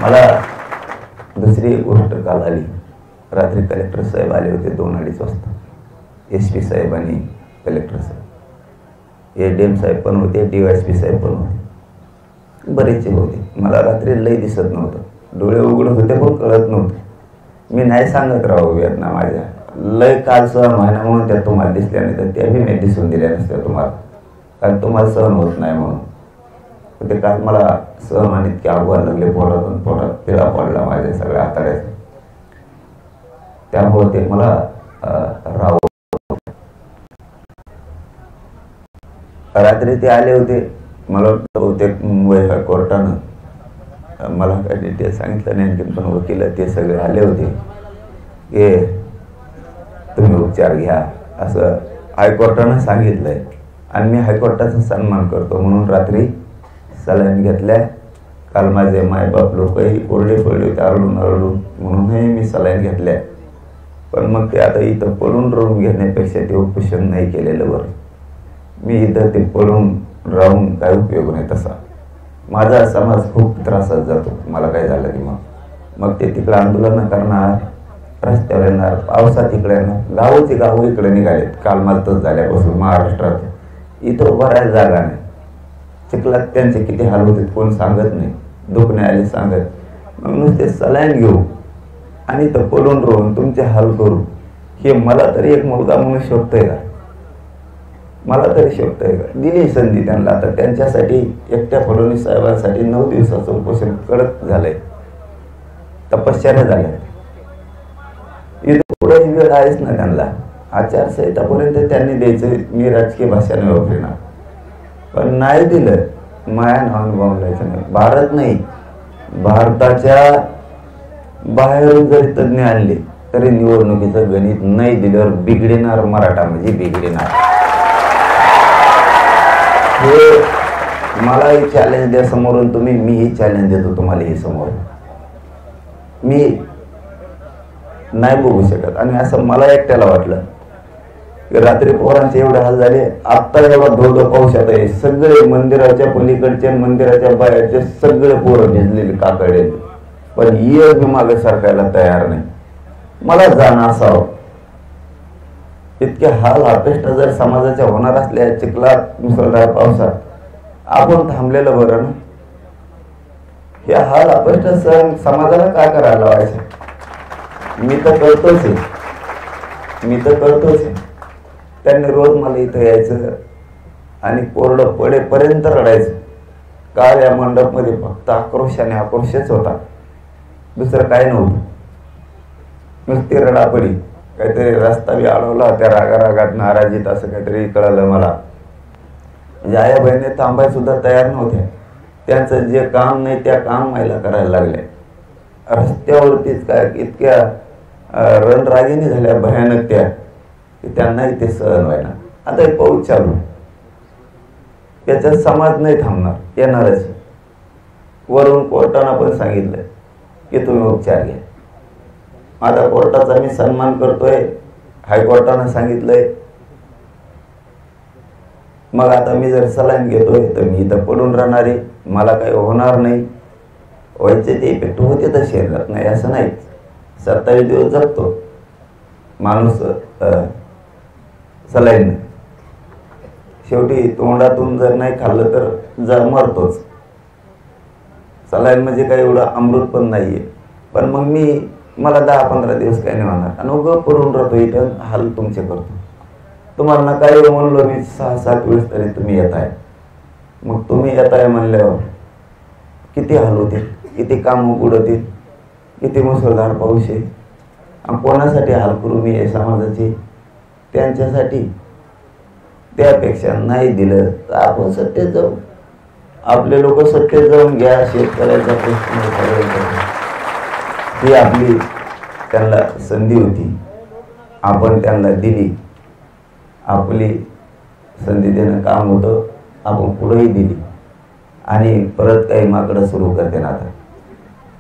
मला दुसरी एक गोष्ट काल आली. रात्री कलेक्टर साहेब आले होते 2-2:30 वाजता. SP साहेब आणि कलेक्टर साहेब, ADM साहेब पण होते, DYSP साहेब पण होते, बरेचसे होते. मला रात्री लई दिसत नव्हतं, डोळे उघडत होते पण कळत नव्हतं. मी नाही सांगत राहू वेदना माझ्या लय काल सहन व्हायना म्हणून त्या तुम्हाला दिसल्या नाही, तर त्या बी मी दिसून दिल्या नसत्या तुम्हाला, कारण तुम्हाला सहन होत नाही म्हणून. ते काल मला सहन आणि इतके आव्हान लागले, पोटातून पोटात पिळा पडला माझ्या सगळ्या आतड्यात. त्यामुळे ते मला राहू. रात्री ते आले होते, मला वाटतं बहुतेक मुंबई कोर्टानं मला काय डिटेल सांगितलं नाही, आणखी पण वकील ते सगळे आले होते की तुम्ही उपचार घ्या असं हायकोर्टानं सांगितलंय. आणि मी हायकोर्टाचा सन्मान करतो म्हणून रात्री सलाईन घेतल्या. काल माझे मायबाप लोकही ओरडे पडले होते, आरडून म्हणूनही मी सलाईन घेतल्या. पण मग ते आता इथं पडून राहून घेण्यापेक्षा ते उपोषण नाही केलेलं बरं. मी इथं ते पडून राहून काय उपयोग नाही तसा. माझा समाज खूप त्रासात जातो, मला काय झालं की मग ते तिकडं आंदोलन करणार, रस्त्यावर येणार, पावसात इकडे येणार, गावोची गावं इकडे निघालेत काल मालतच झाल्यापासून महाराष्ट्रात. इथं बऱ्याच जागा नाही, चिखलात त्यांचे किती हाल होते कोण सांगत नाही, दुखणे आले सांगत. मग नुसते सलाईन घेऊ आणि इथं पडून राहून तुमचे हाल करू, हे मला तरी एक मुलगा म्हणून शोभतंय का? मला तरी शोभतंय का? दिली संधी त्यांना. आता त्यांच्यासाठी एकट्या फडणवीस साहेबांसाठी 9 दिवसाचं उपोषण कडक झालंय, तपश्चर्या झाल्या. इथं पुढे वेळ आहेच ना त्यांना, आचारसंहितापर्यंत त्यांनी द्यायचं. मी राजकीय भाषा नाही वापरणार, पण नाही दिलं माया नावानं बोलायचं नाही. भारत नाही, भारताच्या बाहेरून जरी तज्ज्ञ आणले तरी निवडणुकीचं गणित नाही दिल्यावर बिघडणार मराठा म्हणजे बिघडणार. हे मलाही चॅलेंज द्या समोरून तुम्ही, मीही चॅलेंज देतो तुम्हाला हे समोर. मी नाही बघू शकत. आणि असं मला एकट्याला वाटलं की रात्री पोरांचे एवढे हाल झाले. आत्ता एवढा धोधो पाऊस येत आहे, सगळे मंदिराच्या पलीकडचे मंदिराच्या बाहेरचे सगळे पोरं भिजलेले काकडे, पण एक मागे सरकायला तयार नाही. मला जाणं असावं, इतके हाल अपेष्ट जर समाजाच्या होणार असल्या चिखलात मुसळधार पावसात, आपण थांबलेलं बरं ना. हे हाल अपेष्ट सण समाजाला काय करायला लावायचं? मी तर करतोच आहे. त्यांनी रोज मला इथं यायचं आणि कोरडं पडेपर्यंत रडायचं. काल या मंडपमध्ये फक्त आक्रोशच होता, दुसरं काय नव्हतं. नुसती रडापडी. काहीतरी रस्ता बी अडवला, त्या रागात नाराजीत असं काहीतरी कळलं मला. म्हणजे आया बहिणी थांबाय सुद्धा तयार नव्हत्या. त्यांचं जे काम नाही त्या काम व्हायला करायला लागले. रस्त्यावरतीच काय इतक्या रणरागिणी झाल्या भयानक त्या, की त्यांनाही ते सहन व्हायला. आता एक पाऊस चालू, याच्यात समाज नाही थांबणार, येणारच. वरून कोर्टानं पण सांगितलं की तुम्ही उपचार घ्या. आता कोर्टाचा मी सन्मान करतोय, हायकोर्टानं सांगितलंय. मग आता मी जर सलाईन घेतोय तर मी इथं पडून राहणार आहे, मला काही होणार नाही. व्हायचे ते इफेक्ट होते तर शरीरात, नाही असं नाही. 27 दिवस जगतो माणूस सलाईन. शेवटी तोंडातून जर नाही खाल्लं तर मरतोच. सलाईन म्हणजे काही एवढं अमृत पण नाहीये. पण मग मला 10-15 दिवस काही नाही होणार आणि उगं पडून राहतो इथं, हाल तुमचे करतो. तुम्हाला ना काही म्हणलो मी 6-7 वेळेस तरी तुम्ही येताय. मग तुम्ही येताय म्हणल्यावर किती हाल होते, किती काम उडतील, किती मुसळधार पाऊस आहे. आणि कोणासाठी हाल करू मी हे समाजाची? त्यांच्यासाठी. त्यापेक्षा नाही दिलं तर आपण सत्तेत जाऊ. आपले लोक सत्तेत जाऊन घ्या, शेतकऱ्याचा प्रश्न. ही आपली त्यांना संधी होती, आपण त्यांना दिली. आपली संधी देणं काम होतं, आपण पुढेही दिली. आणि परत काही माकडं सुरू करते ना. आता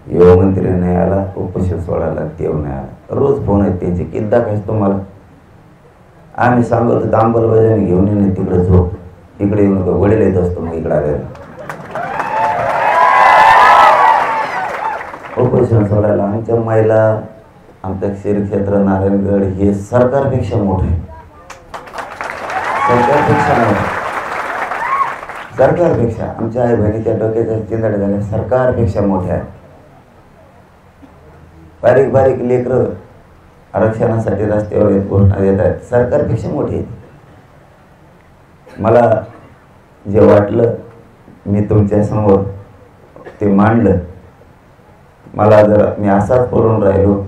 युवमंत्री नाही आला, उपोषण सोडायला तेव नाही आला. रोज फोन आहेत त्यांचे, किद्दा काय तुम्हाला. आम्ही सांगतो अंमलबजावणी घेऊन येणे, तिकडे झोप, इकडे येऊन वडील येत असतो. मग इकडे आले उपोषण सोडायला आमच्या महिला, आमचं श्रीक्षेत्र नारायणगड हे सरकारपेक्षा मोठे, सरकारपेक्षा आमच्या आई बहिणीच्या डोक्याच्या चिंधड्या झाल्या, सरकारपेक्षा मोठ्या आहे. बारीक बारीक लेकरं आरक्षणासाठी रस्त्यावर घोषणा देत आहेत, सरकारपेक्षा मोठी आहेत. मला जे वाटलं मी तुमच्या समोर ते मांडलं. मला जर मी असाच पडून राहिलो,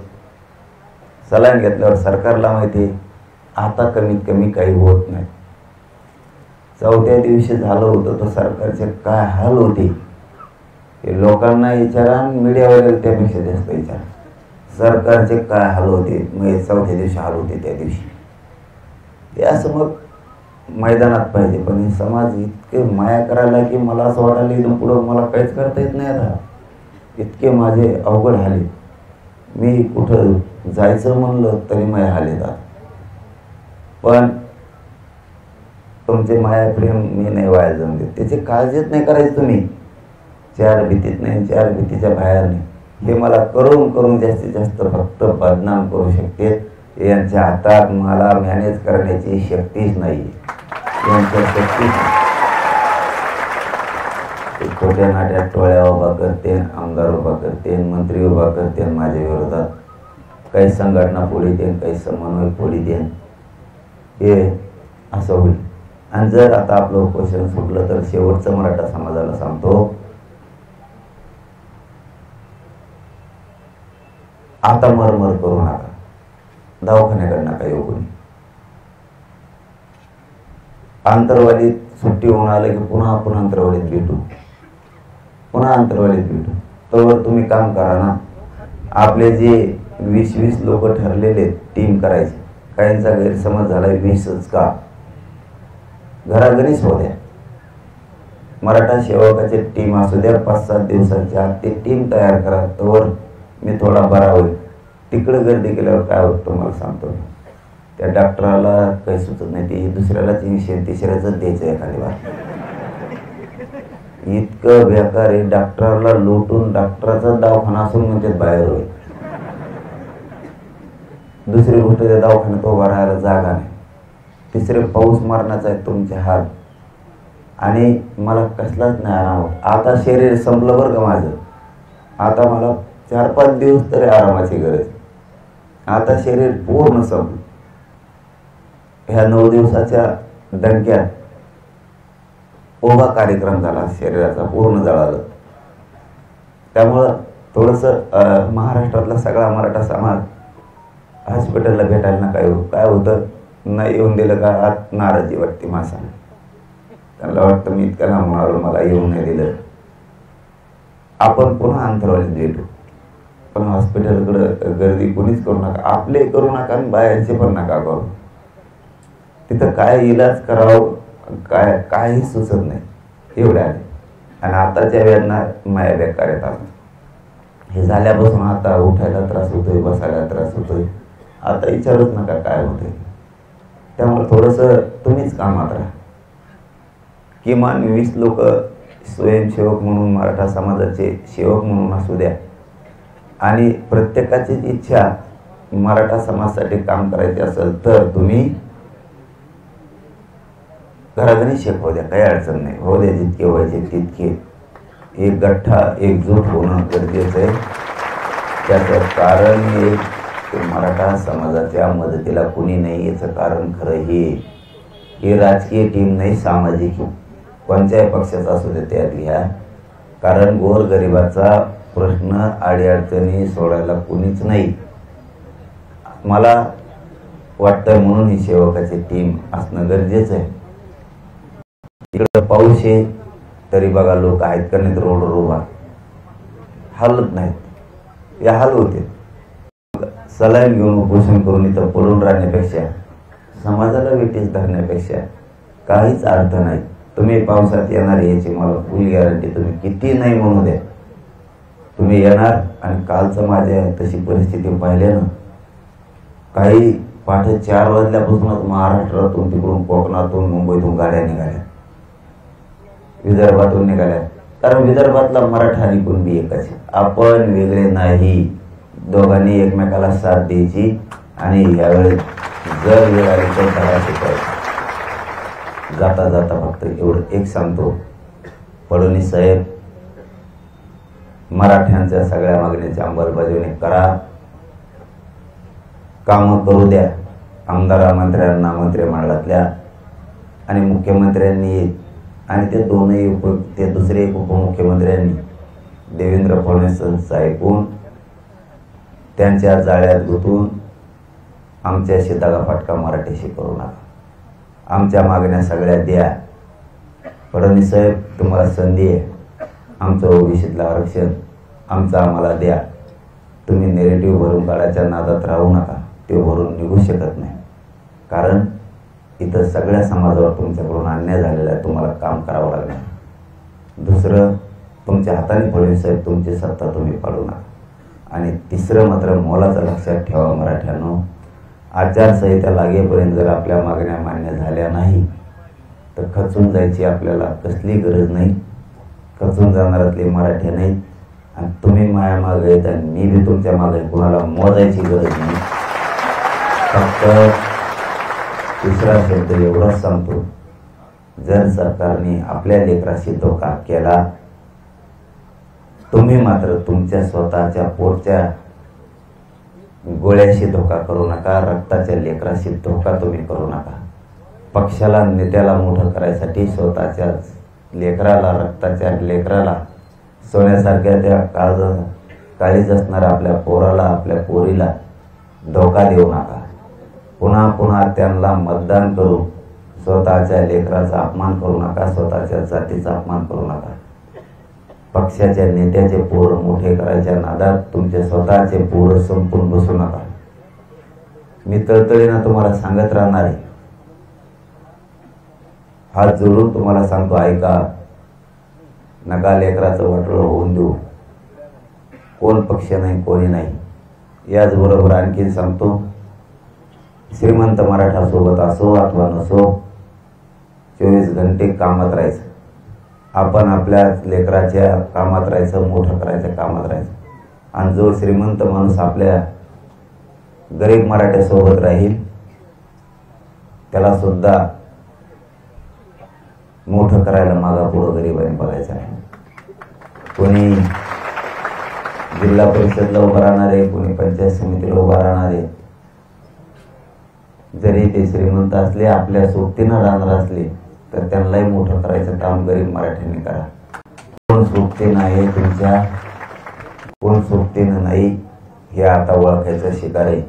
सलाईन घेतल्यावर सरकारला माहिती आता कमीत कमी काही होत नाही. चौथ्या दिवशी झालं होतं तर सरकारचे काय हाल होते हे लोकांना विचारा, मीडियावर त्यापेक्षा जास्त विचारा. सरकारचे काय हाल होते, मग चौथ्या दिवशी हाल होते त्या दिवशी. ते असं मग मैदानात पाहिजे, पण हे समाज इतके माया करायला की मला असं वाटायला इथून पुढं मला काहीच करता येत नाही. आता इतके माझे अवघड हाले, मी कुठं जायचं म्हणलं तरी माझे हाल येतात. पण तुमचे माया प्रेम मी नाही वाया जाऊन देत, त्याची काळजीच नाही करायची तुम्ही. चार भीतीत नाही, चार भीतीच्या बाहेर नाही. हे मला करून करून जास्तीत जास्त फक्त बदनाम करू शकते. यांच्या हातात मला मॅनेज करण्याची शक्तीच नाही, यांच्या शक्तीच नाही. छोट्या नाट्या टोळ्या उभा करते, आमदार उभा करते, मंत्री उभा करते माझ्या विरोधात. काही संघटना फोडी देन, काही समन्वय फोडी देन, हे असं होईल. आणि जर आता आपलं उपोषण सुटलं तर शेवटचं मराठा समाजाला सांगतो, आता मरमर करू नका, दवाखान्याकडे नका येऊ कोणी. आंतरवालीत सुट्टी होऊन आलं की पुन्हा आपण आंतरवालीत भेटू, पुन्हा आंतरवालीत भेटू. तोवर तुम्ही काम करा ना. आपले जे 20-20 लोक ठरलेले टीम करायचे, काहींचा गैरसमज झाला 20च का, घराघरीच होत्या. मराठा सेवकाचे टीम असू द्या, 5-7 दिवसांच्या आत ते टीम तयार करा. तोवर मी थोडा बरा होईल. तिकडे गर्दी केल्यावर काय होतं मला सांगतो. त्या डॉक्टराला काही सुचत नाही, ते दुसऱ्यालाच इंजेक्शन तिसऱ्याच द्यायचं एखादी बार. इतकं बेकार आहे. डॉक्टरला लुटून डॉक्टराचा दवाखाना असून म्हणजे बाहेर होईल. दुसरी गोष्ट, त्या दवाखान्यात उभा राहायला जागा नाही. तिसरे पाऊस मारण्याचा आहे तुमचे हात. आणि मला कसलाच नाही आराम होत. आता शरीर संपलं बरं का माझं. आता मला 4-5 दिवस तरी आरामाची गरज. आता शरीर पूर्ण संपलं. ह्या 9 दिवसाच्या दणक्यात उभा कार्यक्रम झाला, शरीराचा पूर्ण जळालं. त्यामुळं थोडंसं महाराष्ट्रातला सगळा मराठा समाज हॉस्पिटलला भेटायला नका येऊ. काय होतं, नाही येऊन दिलं का आत नाराजी वाटते माणसाला. त्यांना वाटतं मी इतकं लांबून आलो, मला येऊन नाही दिलं. आपण पुन्हा अंतरवालीत भेटू, पण हॉस्पिटलकडं गर्दी कोणीच करू नका. आपले करू नका आणि बाहेरचे पण नका करू. तिथं काय इलाज करावं काही सुचत नाही, एवढ्या आले. आणि आताच्या वेदना माया बेकार येतात. हे झाल्यापासून आता उठायला त्रास होतोय, बसायला त्रास होतोय. आता विचारूच नका काय होतंय. त्यामुळे थोडंसं तुम्हीच कामात राहा. किमान 20 लोक स्वयंसेवक म्हणून, मराठा समाजाचे सेवक म्हणून असू द्या. आणि प्रत्येकाची इच्छा मराठा समाजासाठी काम करायचे असेल तर तुम्ही घराघरी शेकवू द्या, काही अडचण नाही. हो द्या, जितके व्हायचे तितके. एक गठ्ठा एकजूट होणं गरजेचं आहे. त्याचं कारण एक, मराठा समाजाच्या मदतीला कुणी नाही. याचं कारण खरं हे राजकीय टीम नाही, सामाजिक कोणत्याही पक्षाचा असू दे त्यात घ्या. कारण गोरगरिबाचा प्रश्न अडीअडचणी सोडायला कुणीच नाही. मला वाटतं म्हणून ही सेवकाची टीम असणं गरजेचं आहे. इकडं पाऊस आहे तरी बघा लोक आहेत का नाही रोडवर उभा, हालत नाहीत. या हाल होते. सलाईन घेऊन उपोषण करून इथं पडून राहण्यापेक्षा, समाजाला वेटीस धरण्यापेक्षा काहीच अर्थ नाही. तुम्ही पावसात येणार याची मला फुल गॅरंटी. तुम्ही किती नाही म्हणू द्या, तुम्ही येणार. आणि कालचं माझ्या तशी परिस्थिती पाहिल्यानं काही पहाटे 4 वाजल्यापासूनच महाराष्ट्रातून, तिकडून कोकणातून, मुंबईतून गाड्या निघाल्या, विदर्भातून निघाल्या. कारण विदर्भातला मराठा आणि कुणबी एकच, आपण वेगळे नाही. दोघांनी एकमेकाला साथ द्यायची आणि यावेळेस जर वेळ आली तर धडा शिकायचा. जाता जाता फक्त एवढं एक सांगतो, फडणवीस साहेब, मराठ्यांच्या सगळ्या मागण्याची अंमलबजावणी करा, कामं करू द्या. आमदार मंत्र्यांना मंत्रिमंडळातल्या आणि मुख्यमंत्र्यांनी आणि ते दुसरे एक उपमुख्यमंत्र्यांनी देवेंद्र फडणवीस ऐकून त्यांच्या जाळ्यात गुंतून आमच्याशी दगाफटका मराठीशी करू नका. आमच्या मागण्या सगळ्या द्या. फडणवीस साहेब, तुम्हाला संधी आहे. आमचं ओबीसीतलं आरक्षण आमचं आम्हाला द्या. तुम्ही नेरेटिव्ह भरून काढायच्या नादात राहू नका. ते भरून निघू शकत नाही, कारण इथं सगळ्या समाजावर तुमच्याकडून अन्याय झालेला आहे. तुम्हाला काम करावं लागणार. दुसरं, तुमच्या हाताने फडणवीस साहेब तुमची सत्ता तुम्ही पाडू नका. आणि तिसरं मात्र मोलाचं लक्षात ठेवा मराठ्यांनो, आचारसंहिता लागेपर्यंत जर आपल्या मागण्या मान्य झाल्या नाही तर खचून जायची आपल्याला कसली गरज नाही. खचून जाणारातले मराठी नाहीत. आणि तुम्ही माया मागे येत आणि मी बी तुमच्या मागे, कोणाला मोजायची गरज नाही. फक्त दुसरा शब्द एवढाच सांगतो, जर सरकारने आपल्या लेकराशी धोका केला, तुम्ही मात्र तुमच्या स्वतःच्या पोटच्या गोळ्याशी धोका करू नका. रक्ताच्या लेकराशी धोका तुम्ही करू नका. पक्षाला नेत्याला मोठं करायसाठी स्वतःच्या लेकराला, रक्ताच्या लेकराला, सोन्यासारख्या त्या काळीज असणाऱ्या आपल्या पोराला, आपल्या पोरीला धोका देऊ नका. पुन्हा पुन्हा त्यांना मतदान करू स्वतःच्या लेकराचा अपमान करू नका. स्वतःच्या जातीचा अपमान करू नका. पक्षाच्या नेत्याचे पोर मोठे करायच्या नादात तुमचे स्वतःचे पोर संपून बसू नका. मी तळतळीनं तुम्हाला सांगत राहणार आहे. हात जोडून तुम्हाला सांगतो, ऐका. नका लेकराचं वाटोळं होऊन देऊ. कोण पक्ष नाही, कोणी नाही. याचबरोबर आणखीन सांगतो, श्रीमंत मराठा सोबत असो अथवा नसो, 24 घंटे कामात राहायचं. आपण आपल्या लेकराच्या कामात राहायचं, मोठं करायचं कामात राहायचं. आणि जो श्रीमंत माणूस आपल्या गरीब मराठ्यासोबत राहील त्याला सुद्धा मोठं करायला मागा पुढं गरीबाने बघायचं आहे. कोणी जिल्हा परिषदला उभं राहणार आहे, कोणी पंचायत समितीला उभं राहणार आहे. जरी ते श्रीमंत असले, आपल्या सोबतीनं राहणार असले, तर त्यांनाही मोठं करायचं काम गरीब मराठ्यांनी करा. कोण सोबतीनं आहे तुमच्या, कोण सोबतीनं नाही, हे आता ओळखायचं शिकार आहे.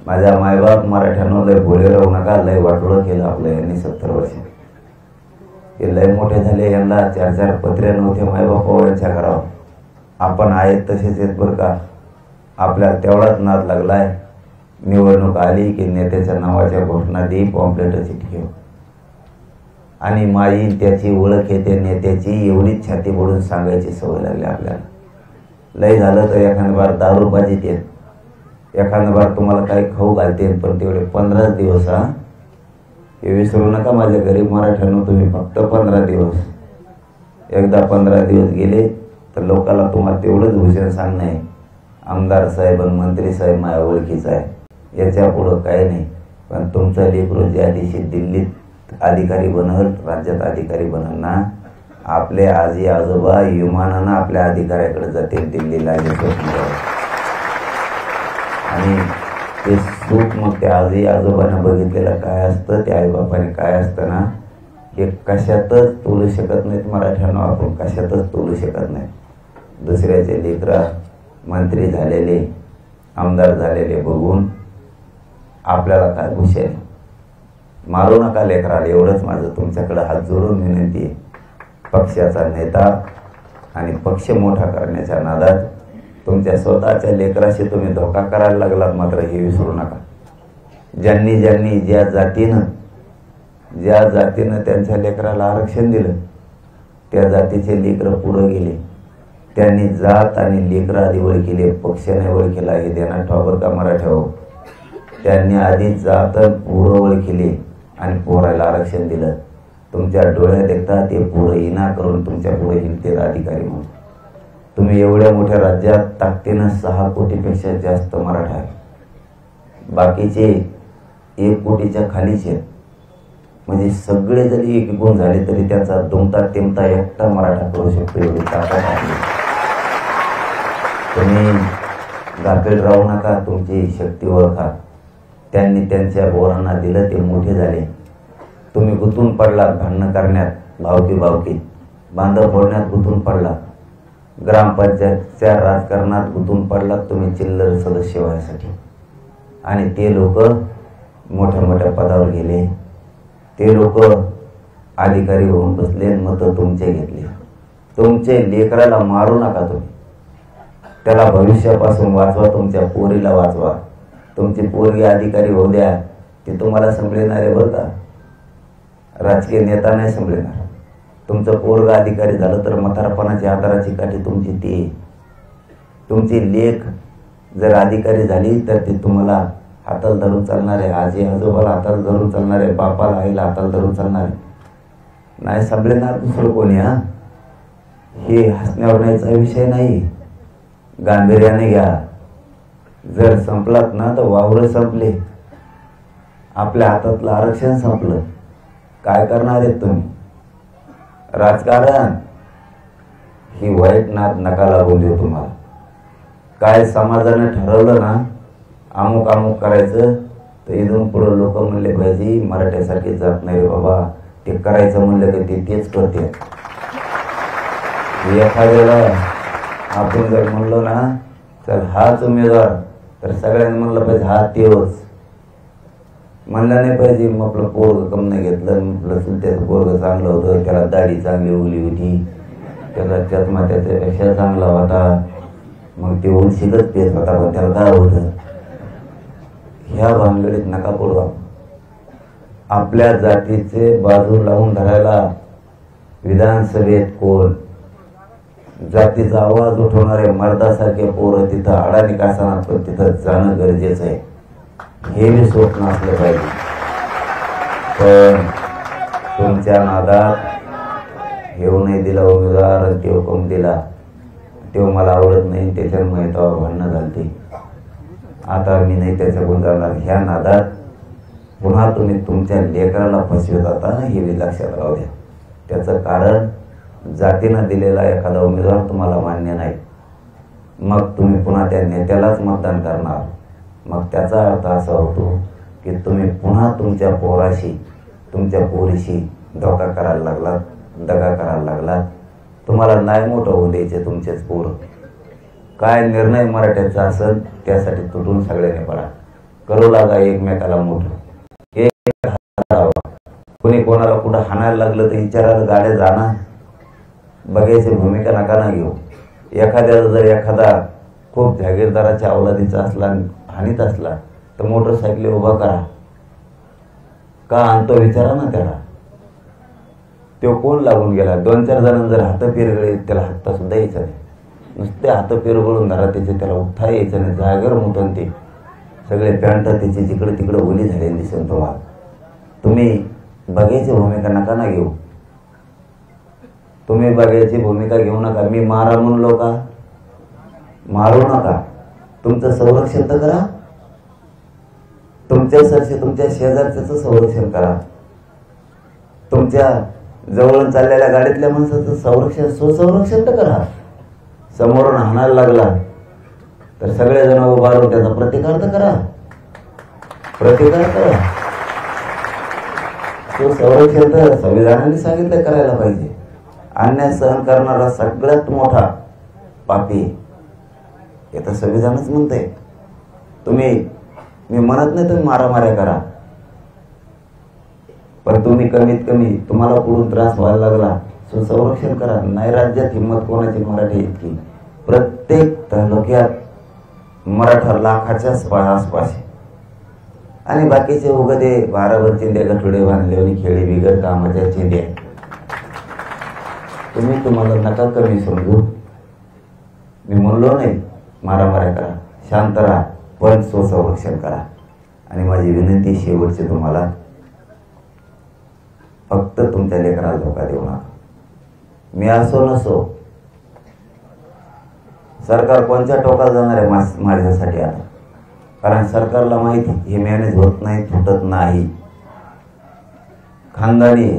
माझ्या मायबाप मराठ्यांना लय भोळे राहू नका. लय वाटोळं केलं आपलं यांनी 70 वर्ष. हे लय मोठे झाले. यांना 4-4 पत्रे नव्हते मायबाप यांच्या घरावर. आपण आहेत तसेच आहेत बरं का. आपल्या तेवढाच नाद लागलाय. निवडणूक आली की नेत्याच्या नावाच्या घोषणा देई, पॉम्पलेट चिठ्ठी आणि माझी त्याची ओळख येते नेत्याची, एवढीच छाती बोलून सांगायची सवय लागली आपल्याला. लय झालं तर एखाद बार दारू पाहिजे ते, एखाद बार तुम्हाला काही खाऊ घालते, पण तेवढे 15 दिवस. हे विसरू नका माझ्या गरीब मराठ्यांनो. तुम्ही फक्त 15 दिवस, एकदा 15 दिवस गेले तर लोकांना तुम्हाला तेवढंच भूषण सांगणं आहे, आमदार साहेब आणि मंत्री साहेब माझ्या ओळखीचा आहे, याच्या पुढं काही नाही. पण तुमचा लेकरू ज्या दिवशी दिल्लीत अधिकारी बनल, राज्यात अधिकारी बनल ना, आपले आजी आजोबा विमानानं आपल्या अधिकाऱ्याकडे जाते दिल्लीला. आणि ते सुख मग त्या आजी आजोबांना बघितलेलं काय असतं, त्या आईबापाने काय असतं ना, हे कशातच तोलू शकत नाहीत मराठ्यांना. आपण कशातच तोलू शकत नाही. दुसऱ्याचे लेकरा मंत्री झालेले, आमदार झालेले बघून आपल्याला काय भूषण. मारू नका लेकराला, एवढंच माझं तुमच्याकडे हात जोडून विनंती आहे. पक्षाचा नेता आणि पक्ष मोठा करण्याच्या नादात तुमच्या स्वतःच्या लेकराशी तुम्ही धोका करायला लागलात मात्र हे विसरू नका. ज्यांनी ज्यांनी ज्या जातीनं त्यांच्या लेकराला आरक्षण दिलं, त्या जातीचे लेकरं पुढं गेले. त्यांनी जात आणि लेकरं आधी ओळखले, पक्षाने ओळखला. हे देणार ठॉबर का मराठा. त्यांनी आधी जात पुढं ओळखले आणि पोरायला आरक्षण दिलं. तुमच्या डोळ्यात एकदा ते पुढे इना करून तुमच्या पुढे हिंडतील अधिकारी म्हणून. तुम्ही एवढ्या मोठ्या राज्यात ताकदीनं 6 कोटीपेक्षा जास्त मराठा आहे. बाकीचे 1 कोटीच्या खालीच आहेत. म्हणजे सगळे जरी एकूण झाले तरी त्याचा दुमता तिमता एकटा मराठा करू शकतो एवढी ताकद आहे. तुम्ही गाफील राहू नका. तुमची शक्ती ओळखा. त्यांनी त्यांच्या पोरांना दिलं, ते मोठे झाले. तुम्ही गुंतून पडलात भांडणं करण्यात, भावकी बांधव फोडण्यात गुंतून पडलात, ग्रामपंचायतच्या राजकारणात गुंतून पडलात तुम्ही चिल्लर सदस्य व्हायसाठी. आणि ते लोक मोठ्या मोठ्या पदावर गेले. ते लोक अधिकारी होऊन बसले, मतं तुमचे घेतले. तुमचे लेकराला मारू नका. तुम्ही त्याला भविष्यापासून वाचवा. तुमच्या पोरीला वाचवा. तुमची पोरगी अधिकारी होऊ द्या. ती तुम्हाला संभळणार आहे बरं का. राजकीय नेता नाही संभळणार. तुमचं पोरग अधिकारी झालं तर म्हातारपणाची आधाराची काठी तुमची ती. तुमची लेख जर अधिकारी झाली तर ती तुम्हाला हाताला धरून चालणार आहे. आजी आजोबाला हाताला धरून चालणार आहे. बापाला आईला हाताला धरून चालणार आहे. नाही संभळणार दुसरं कोणी. हे हसण्यावर न्यायचा विषय नाही. गांभीर्याने घ्या. जर संपलात ना तर वावर संपले. आपल्या हातातलं आरक्षण संपलं. काय करणार आहेत तुम्ही. राजकारण ही वाईट नाद नका लागून देऊ तुम्हाला. काय समाजाने ठरवलं ना अमुक अमुक करायचं तर इथून पुढे लोक म्हणले पाहिजे मराठ्यासारखे जात नाही रे बाबा. ते करायचं म्हणलं की ते तेच करते. एखाद्याला आपण जर म्हणलो ना चल हाच उमेदवार तर सगळ्यांनी म्हणलं पाहिजे हा तेच. म्हणलं नाही पाहिजे मग आपलं पोरग कम नाही घेतलं. म्हटलं चुलत्याचं पोरग चांगलं होतं. त्याला दाढी चांगली उगली होती. त्याला चष्मा त्याच्यापेक्षा चांगला होता. मग ते उलशीतच पेत होता. पण त्याला काय होतं. ह्या भानगडीत नका पडू. आपल्या जातीचे बाजू लावून धरायला विधानसभेत कोण जातीचा आवाज उठवणारे मर्दासारखे पोरं तिथं अडाणी कासानात पण तिथं जाणं गरजेचं आहे. हे मी स्वप्न असलं पाहिजे. पण तुमच्या नादात येऊ नाही दिला उमेदवार तेव्हा कम दिला तेव्हा मला आवडत नाही. त्याच्यामुळे तेव्हा भांडणं झालती. आता मी नाही त्याच्याकडून जाणार. ह्या नादात पुन्हा तुम्ही तुमच्या लेकराला फसवत आता हे लक्षात राहू द्या. त्याचं कारण जातीनं दिलेला एखादा उमेदवार तुम्हाला मान्य नाही. मग तुम्ही पुन्हा त्या नेत्यालाच मतदान करणार. मग त्याचा अर्थ असा होतो की तुम्ही पुन्हा तुमच्या पोराशी तुमच्या पोरीशी धोका करायला लागलात, दगा करायला लागलात. तुम्हाला नाही मोठं होऊन द्यायचे तुमचेच पोर. काय निर्णय मराठ्याचा असेल त्यासाठी तुटून सगळ्यांनी पडा. करू लागा एकमेकाला मोठं. कोणी कोणाला कुठं हाणायला लागलं तर विचारायला गाड्या जाणार. बघायची भूमिका नका ना घेऊ. एखाद्याला जर एखादा खूप जागीरदाराच्या अवलादीचा असला हानीत असला तर मोटरसायकली उभा करा. का आणतो विचारा ना त्याला. तो कोण लागून गेला. 2-4 जणांना जर हात पिरगळे त्याला हात सुद्धा यायचं नाही. नुसते हात पिरगळून धरा त्याचे. त्याला उठता यायचं नाही. जागेवर मुतून ते सगळे पॅन्ट त्याची जिकडे तिकडे ओली झाले दिसून तुम्हाला. तुम्ही बघायची भूमिका नका ना घेऊ. तुम्ही बघायची भूमिका घेऊ नका. मी मारा म्हणलो का. मारू नका. तुमचं संरक्षण तर करा. तुमच्यासारखे तुमच्या शेजारचं संरक्षण करा. तुमच्या जवळून चाललेल्या गाडीतल्या माणसाचं संरक्षण सुसंरक्षण तर करा. समोरून हाणायला लागला तर सगळेजण उभा राहून त्याचा प्रतिकार तर करा. प्रतिकार करा. सुसंरक्षण तर संविधानाने सांगितलं करायला पाहिजे. अन्याय सहन करणारा सगळ्यात मोठा पापी हे तर संविधानच म्हणतंय. मी म्हणत नाही तुम्ही मारामाऱ्या करा. पण तुम्ही कमीत कमी तुम्हाला पुढून त्रास व्हायला लागला सुसंरक्षण करा. नाही राज्यात हिंमत कोणाची मराठी इतकी. प्रत्येक तालुक्यात मराठा लाखाच्या आसपास. आणि बाकीचे उगदे 12 चिंध्या गठुडे बांधले आणि खेळी बिगर कामाच्या चिंध्या. तुम्हाला नका कमी समजू. मी म्हणलो नाही मारामाऱ्या करा. शांत राहा पण सुसंरक्षण करा. आणि माझी विनंती शेवटची तुम्हाला फक्त तुमच्या लेकराला धोका देऊ नका. मी असो नसो, सरकार कोणत्या टोकाला जाणार आहे माझ्यासाठी आता, कारण सरकारला माहिती हे मॅनेज होत नाही, फुटत नाही. खानदानी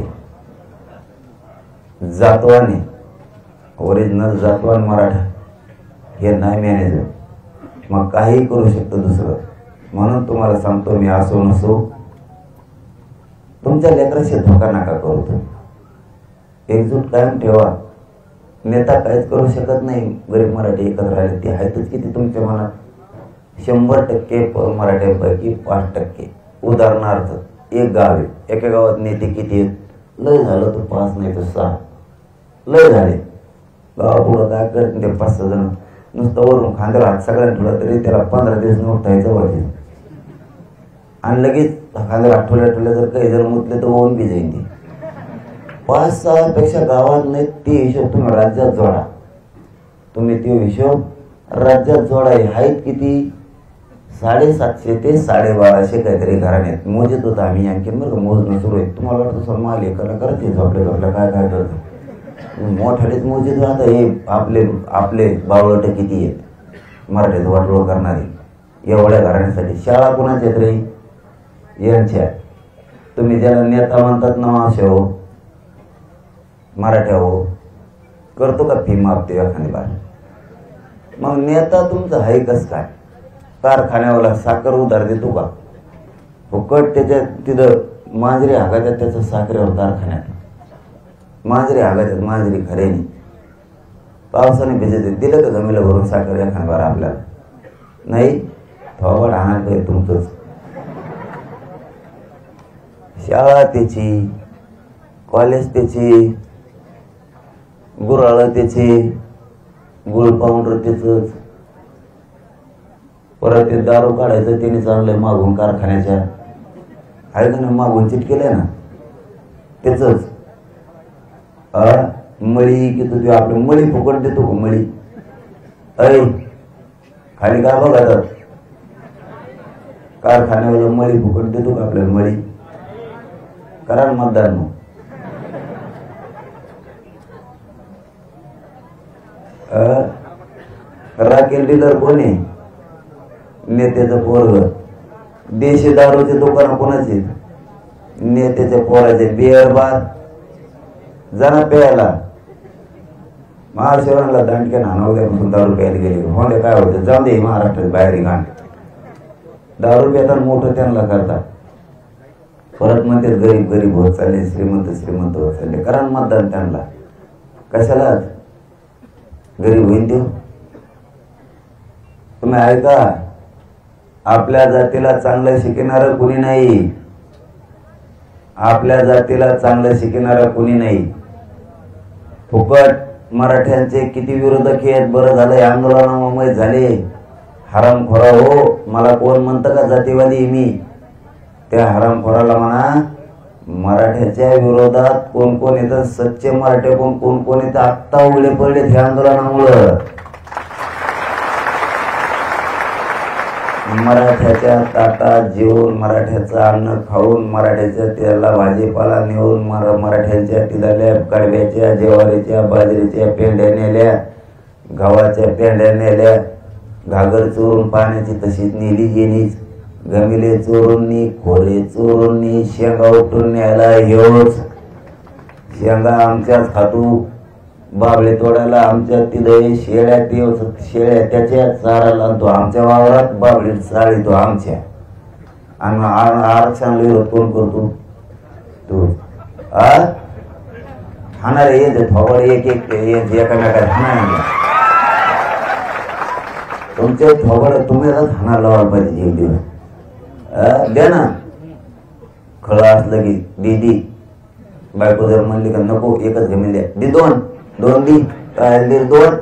जातवाने, ओरिजिनल जातवान मराठा हे नाही मॅनेज होत. मग काही करू शकतो दुसरं. म्हणून तुम्हाला सांगतो, मी असो नसो, तुमच्या लेकराशी धोका नका करू. तुम्ही एकजूट कायम ठेवा. नेता काहीच करू शकत नाही. गरीब मराठी एकत्र राहिले ते आहेतच किती तुमच्या मनात. 100% मराठ्यांपैकी 5%. उदाहरणार्थ एक गाव आहे, एका गावात नेते किती आहेत? लय झालं तो 5 नाही तर 6. लय झाले. गावापुढं काय करत ते 5-6 जण नुसतं वरून खांद्याला हात सगळ्यांना ठेवला तरी त्याला 15 दिवस नव्हतायचं वाटेल. आणि लगेच खांद्याला आठवल्या जर काही जण मुतले तर होऊन बी जाईल. ते 5-6 पेक्षा गावात नाही. ते हिशोब तुम्ही राज्यात जोडा. तुम्ही ते हिशोब राज्यात जोडा. आहेत किती? 750 ते 1250 काहीतरी घराण्यात मोजत होता आम्ही. आणखी बरं मोजणं सुरू आहे. तुम्हाला वाटतं सर माल एकाला करते झोपल्या काय काय करतो मोठ्यानेच मोजित राहता. हे आपले बावळट किती आहेत मराठीत वाटोळ करणारे एवढ्या घराण्यासाठी. शाळा कोणाच्या रे? यांच्या. तुम्ही ज्याला नेता म्हणतात ना असे हो मराठ्या हो, करतो का फी माफ ते एखादी बार? मग नेता तुमचा आहे कस काय? कारखान्यावाला साखर उधार देतो का? फुकट त्याच्या तिथं मांजरी हागायच्या त्याचं साखरेवर कारखान्यात. मांजरी हागायच्यात मांजरी खरेनी. पावसाने भिजत दिलं का जमिला भरून साखर एखादी बार आपल्याला? नाही. थोबड आणायला पाहिजे तुमचंच. शाळा त्याची, कॉलेज त्याची, गुराळ त्याची, गुळ पावडर त्याच. परत ते दारू काढायचं त्याने चाललंय मागून कारखान्याच्या. आहे का ना मागून चिटकेलंय ना त्याच. मळी की तुझी आपली मळी फुकट देतो का? मळी अरे खाली काय बघा कारखान्यावाला मळी फुकट देतो का आपल्याला? मळी करा मतदान. राखेल डीलर कोणी? नेत्याचं पोरग. देशी दारूचे दुकान कोणाचे? नेत्याच्या पोराचे. बिअर बार जाणं प्यायला. महाशिवराला दांडक्यानं हाणवल्यापासून दारू प्यायला गेली. होणे काय होतं? जाऊ दे महाराष्ट्रात बाहेर घाण. दारू पिताना मोठं त्यांना करतात. परत म्हणते गरीब गरीब होत चालले, श्रीमंत श्रीमंत होत चालले. करा मतदान त्यांना. कशाला गरीब होईन देऊ? तुम्ही ऐका, आपल्या जातीला चांगलं शिकणारं कुणी नाही. आपल्या जातीला चांगलं शिकणारं कुणी नाही. फुकट मराठ्यांचे किती विरोधक आहेत. बरं झालंय आंदोलनामुळे झाले. हरामखोरा हो, मला कोण म्हणतं का जातीवादी? मी त्या हरामखोराला म्हणा मराठ्याच्या विरोधात कोण कोण येतं. सच्चे मराठे कोण कोण येतं आत्ता उघडे पडले ह्या आंदोलनामुळं. मराठ्याच्या ताटात जेवून, मराठ्याचं अन्न खाऊन, मराठ्याच्या त्याला भाजीपाला नेऊन, मराठ्यांच्या तिथल्या कडव्याच्या, ज्वारीच्या, बाजरीच्या पेंड्या नेल्या, गव्हाच्या पेंड्या नेल्या, घागर चोरून पाण्याची तशीच नेली गेलीच, गमिले चोरूननी, खोरे चोरूननी, शेंगा उठून न्यायला हेच. शेंगा आमच्याच खातू. बाबळे तोडायला आमच्या तिथे शेळ्या त्याच्या चाराला आणतो आमच्या वावरात. बाबळे चाळीतो आमच्या. आणि आरक्षण विरोध कोण करतो? तू. हाणार ये थोबड एक एकामेकात हाणार. तुमचे थोबड तुम्ही हाणार लावायला पाहिजे एक दिवस. द्या ना. खळं असलं की दीदी बायको जर म्हणली का नको एकच जमीन द्या, दी दोन दी काय दे 2.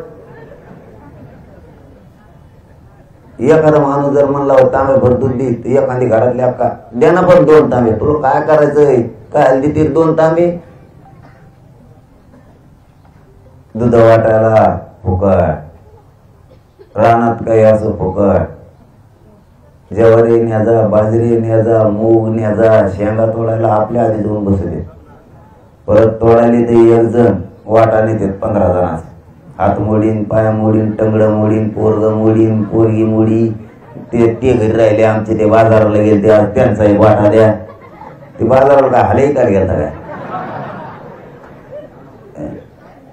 एखादा माणूस जर म्हणला तांबे भर दूध दी, एखादी घरातली अक्का द्या ना पण 2 तांबे. तुला काय करायचंय? काय देते 2 तांबे? दूध वाटायला फुकट, रानात काही असं फुकट, ज्वारी न्याजा, बाजरी न्याजा, मूग न्याजा, शेंगा तोडायला आपल्या आधी जाऊन बसू दे. परत तोडायला ते एक जण वाटाने ते 15 जणांचा हात मोडीन, पाय मोडीन, टंगड मोडीन, पोरग मोडीन, पोरगी मोडी. ते घरी राहिले आमचे, ते बाजाराला गेले ते त्यांचा एक वाटा द्या. ते बाजाराला काय हाले काय गेलता काय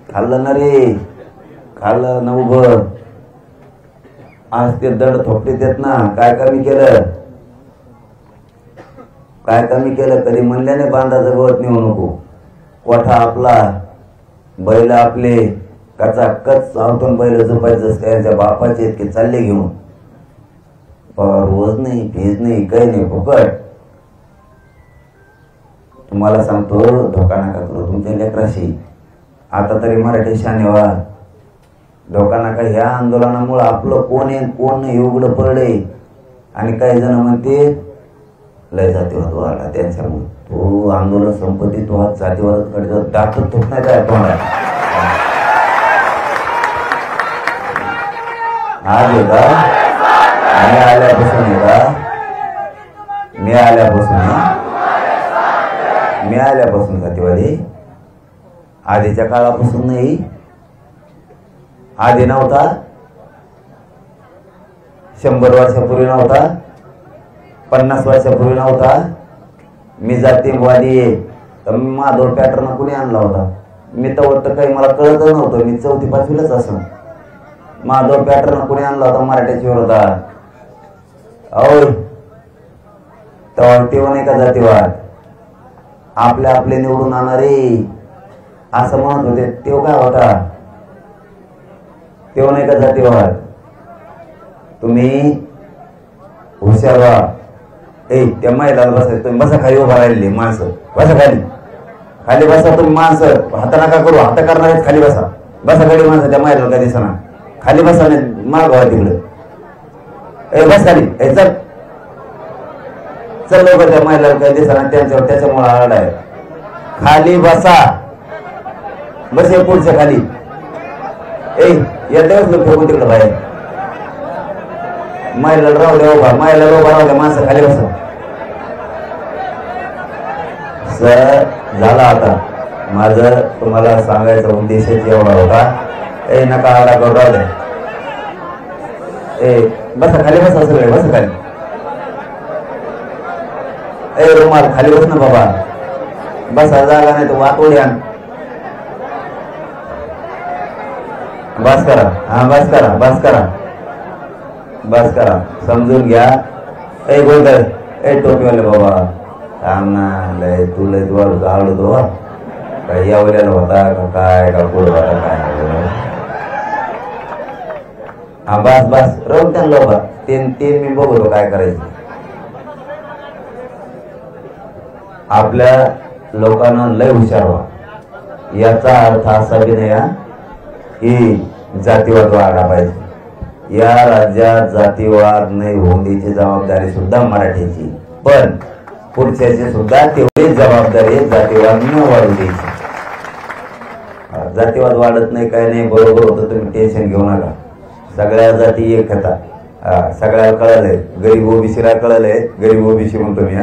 खाल्लं ना रे, खाल्लं ना उभं. आज ते दड थोपटे देत ना. काय कमी केलं, काय कमी केलं? कधी म्हणल्याने बांधाचं गवत नेऊ नको. कोठा आपला, बैल आपले, कचा कच चावतून बैल झोपायचं. त्यांच्या बापाचे इतके चालले घेऊन, रोज नाही, फीज नाही, काही नाही, फुकट. तुम्हाला सांगतो, धोका नका करू तुमच्या लेकराशी. आता तरी मराठी शाने व्हा. धोका नका. ह्या आंदोलनामुळे आपलं कोण आहे कोण नाही एवढं पडलंय. आणि काही जण म्हणते लय जातीवाद वाढला त्यांच्यामुळे. तो आंदोलन संपत्ती तो हात जातीवादात कडे दाखल होत नाही काय तोंडात. आज आहे का मी आल्यापासून आहे का मी आल्यापासून जातीवादी आधीच्या काळापासून नाही. आधी नव्हता, 100 वर्षापूर्वी नव्हता, 50 वर्षापूर्वी नव्हता. मी जातीवादी आहे तर माधव पॅटर्न कुणी आणला होता? मी तर काही मला कळत नव्हतं. मी 4थी 5वीलाच असं. माधव पॅटर्न कुणी आणला होता मराठ्याच्या विरोधात? अहो तेव्हा नाही का जातीवाद? आपले निवडून आणणारे असं म्हणत होते. तेव्हा काय होता? तेव्हा नाही का जातीवाद? तुम्ही हुशार व्हा. त्या महिलाला बसायचं. तुम्ही बसा खाली, उभा राहिलेली माणसं बसा खाली, खाली बसा तुम्ही माणसं. हात नका करू, हात करणार आहेत खाली बसा. बसा खाली माणसं. त्या महिलाला काय दिसणार? खाली बसा, नाही मागवा तिकडं. बस खाली, चल लवकर. त्या महिलाला काय दिसणार? त्यांच्यावर त्याच्यामुळे आरडा आहे. खाली बसा. बस हे पुढच्या खाली. येतेच लोक फेकून तिकडं बाहेर. महिलाला राहू द्या उभा, महिलाला उभा राहू द्या. माणसं खाली बसा. सर झाला आता. माझं तुम्हाला सांगायचा उद्देशच एवढा होता. नका आडा करू, राहू द्या. बसा खाली बसा सगळे, बसा खाली. रुमाल खाली बस ना बाबा. बसा, जागा नाही तर वाटोडी आण. बस करा. हा बस करा, बस करा, बस करा. समजून घ्या. गोंधळ टोपीवाले बाबा थांब ना. लय तू लय तुला आवडतो काय? यावल्याला होता का काय का पुढं होता काय? हा बस बस रोग त्यांना बाबा. ते मी बघतो काय करायचं. आपल्या लोकांना लय हुशार व्हा. याचा अर्थ असा बी नाही की जातीवाद वाढला पाहिजे. या राज्यात जातीवाद नाही होण्याची जबाबदारी सुद्धा मराठीची, पण पुढच्याची सुद्धा तेवढीच जबाबदारी जातीवाद न वाढू द्यायची. जातीवाद वाढत नाही काय नाही, बरोबर होतं. तुम्ही टेन्शन घेऊ नका. सगळ्या जाती एक खाता. सगळ्याला कळलंय. गरीब ओबीसीला कळलंय. गरीब ओबीसी म्हणतो मी.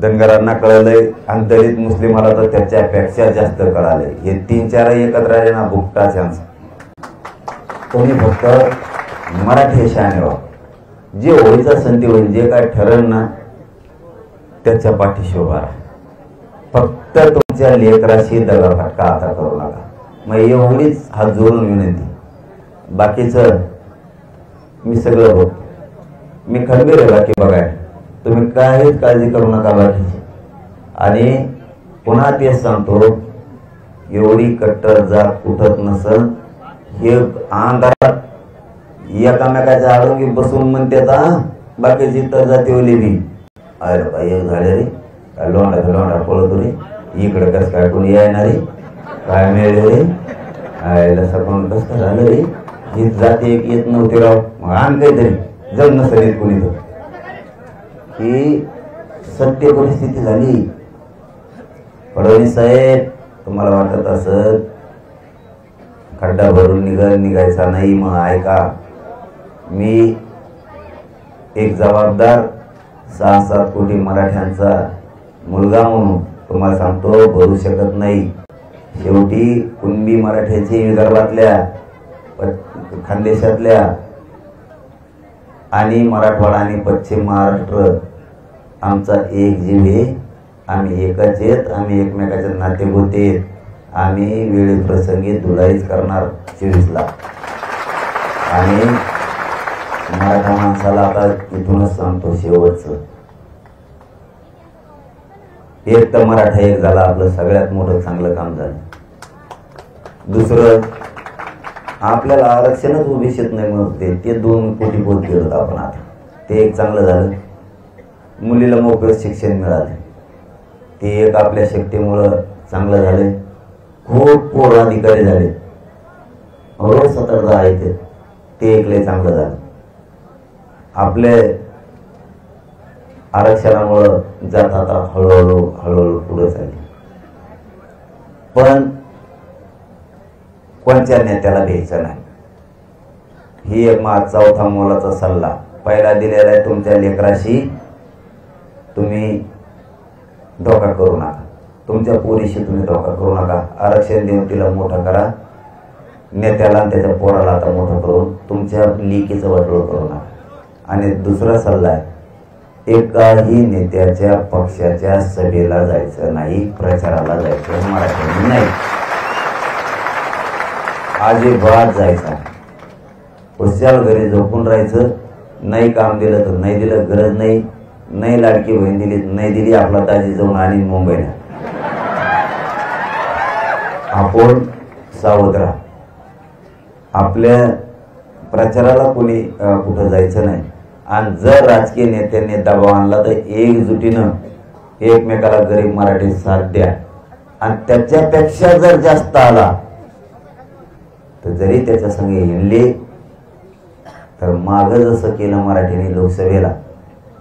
धनगरांना कळलंय. आणि दलित मुस्लिमाला तर त्याच्यापेक्षा जास्त कळालंय. हे 3-4 एकत्र आले ना भुकटा चान्स. तुम्ही फक्त मराठी शाने व्हा. जे होळीचा संधी होईल, जे काय ठरेल ना त्याच्या पाठीशी उभा राहा. फक्त तुमच्या लेकराशी दगडफटका आता करू नका. मग एवढीच हात जोडून विनंती. बाकीचं मी सगळं बघ. मी खंबीर आहे बाकी बघाय. तुम्ही काहीच काळजी करू नका बाकीची. आणि पुन्हा तेच सांगतो, एवढी कट्टर जात उठत नसल. हे अंधारात एकामेकाच्या आडोंगी बसून म्हणते बाकीची तर जाती ओली बी. अरे बाई झाले रे, लोंडा पळतो रे. इकडे कस काय कोणी येणार रे, काय मिळेल रे, आयला सकाळून कस काय झालं रे. ही जाती एक येत नव्हती राव. मग आण काहीतरी जग नसेल येत कोणी. तर ही सत्य परिस्थिती झाली. फडणवीस साहेब, तुम्हाला वाटत असत खड्डा भरून निघायचा नाही. मग ऐका, मी एक जबाबदार 6-7 कोटी मराठ्यांचा मुलगा म्हणून तुम्हाला सांगतो भरू शकत नाही। शेवटी कुणबी मराठ्याची विदर्भातल्या खानदेशातल्या आणि मराठवाडा आणि पश्चिम महाराष्ट्र आमचा एक जीव आहे। आम्ही एकच आहेत, आम्ही एकमेकाचे नातेगोते आहेत। आम्ही वेळी प्रसंगी धुलाईच करणार 24ला। आणि मराठा माणसाला आता इथूनच सांगतो शेवटचं, एक तर मराठा एक झाला, आपलं सगळ्यात मोठं चांगलं काम झालं। दुसरं, आपल्याला आरक्षणच ओबीसीत नाही म्हणते ते 2 कोटी पोट गेलो आपण, आता ते एक चांगलं झालं। मुलीला मोफत शिक्षण मिळाले, ते एक आपल्या शक्तीमुळं चांगलं झाले। खूप पोर अधिकारी झाले, रोज 17 आहेत, ते एक लय चांगलं झालं। आपले आरक्षणामुळं जात आता हळूहळू पुढे चालले। पण कोणत्या नेत्याला घ्यायचं नाही, ही एक माझा चौथा मोलाचा सल्ला पहिला दिलेला आहे। तुमच्या लेकराशी तुम्ही धोका करू नका, तुमच्या पोरीशी तुम्ही धोका करू नका। आरक्षण देऊन तिला मोठं करा, नेत्याला आणि त्याच्या पोराला आता मोठं करून तुमच्या लेकीचं वाटोळ करू नका। आणि दुसरा सल्ला आहे, एकाही नेत्याच्या पक्षाच्या सभेला जायचं नाही, प्रचाराला जायचं मराठ्यांनी नाही, अजिबात जायचं। खुशाल घरी झोपून राहायचं, नाही काम दिलं तर नाही दिलं, गरज नाही, नाही लाडकी बहीण दिली नाही दिली, आपला दाजी जाऊन आणि मुंबईला। आपण सावध राहा, आपल्या प्रचाराला कोणी कुठं जायचं नाही। आणि जर राजकीय नेत्यांनी दबाव आणला तर एकजुटीनं एकमेकाला गरीब मराठी साथ द्या। आणि त्याच्यापेक्षा जर जास्त आला तर जरी त्याच्या संग हिंडले तर माग जसं केलं मराठीने लोकसभेला,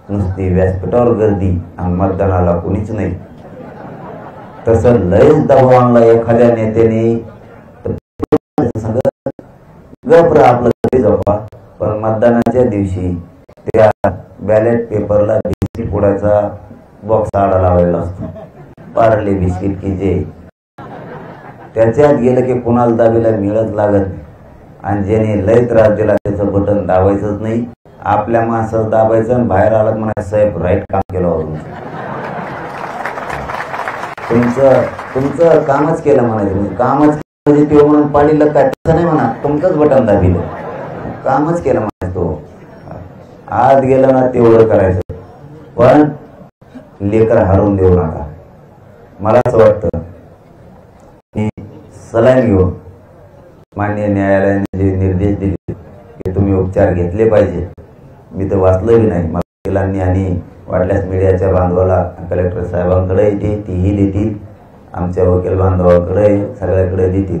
नुसती व्यासपीठावर गर्दी आणि मतदानाला कोणीच नाही, तसं लयच दबाव आणला एखाद्या नेत्याने गप्र आपलं घरी झोपा, पण मतदानाच्या दिवशी त्या बॅलेट पेपरला बिस्किट पुडायचा बॉक्स आडा लावलेला असतो, पार्ले बिस्किट की जे त्याच्यात गेलं की कुणाला दाबीला मिळत लागत। आणि ज्याने लय त्रास दिला त्याचं बटन दाबायचंच नाही, आपल्या माणसाचं दाबायचं आणि बाहेर आलं म्हणा साहेब राईट काम केलं होतं, तुमचं कामच केलं म्हणायचं, कामच म्हणजे ते म्हणून पाडीलं काय तसं नाही म्हणा, तुमचंच बटन दाबिलं, कामच केलं म्हणायचं। तो आत गेलं ना तेवढं करायचं, पण लेकर हरवून देऊ नका। मला असं वाटतं की सलाईन घेऊन माननीय न्यायालयाने जे निर्देश दिले की तुम्ही उपचार घेतले पाहिजे, मी तर वाचलंही नाही, वकिलांनी आणि वाटल्यास मीडियाच्या बांधवाला कलेक्टर साहेबांकडे तीही देतील, आमच्या वकील बांधवांकडे सगळ्याकडे देतील।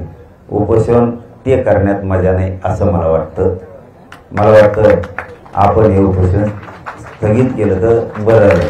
उपोषण ते करण्यात मजा नाही असं मला वाटतं। मला वाटतं आपण हे उपोषण स्थगित केलं तर बरं राहील।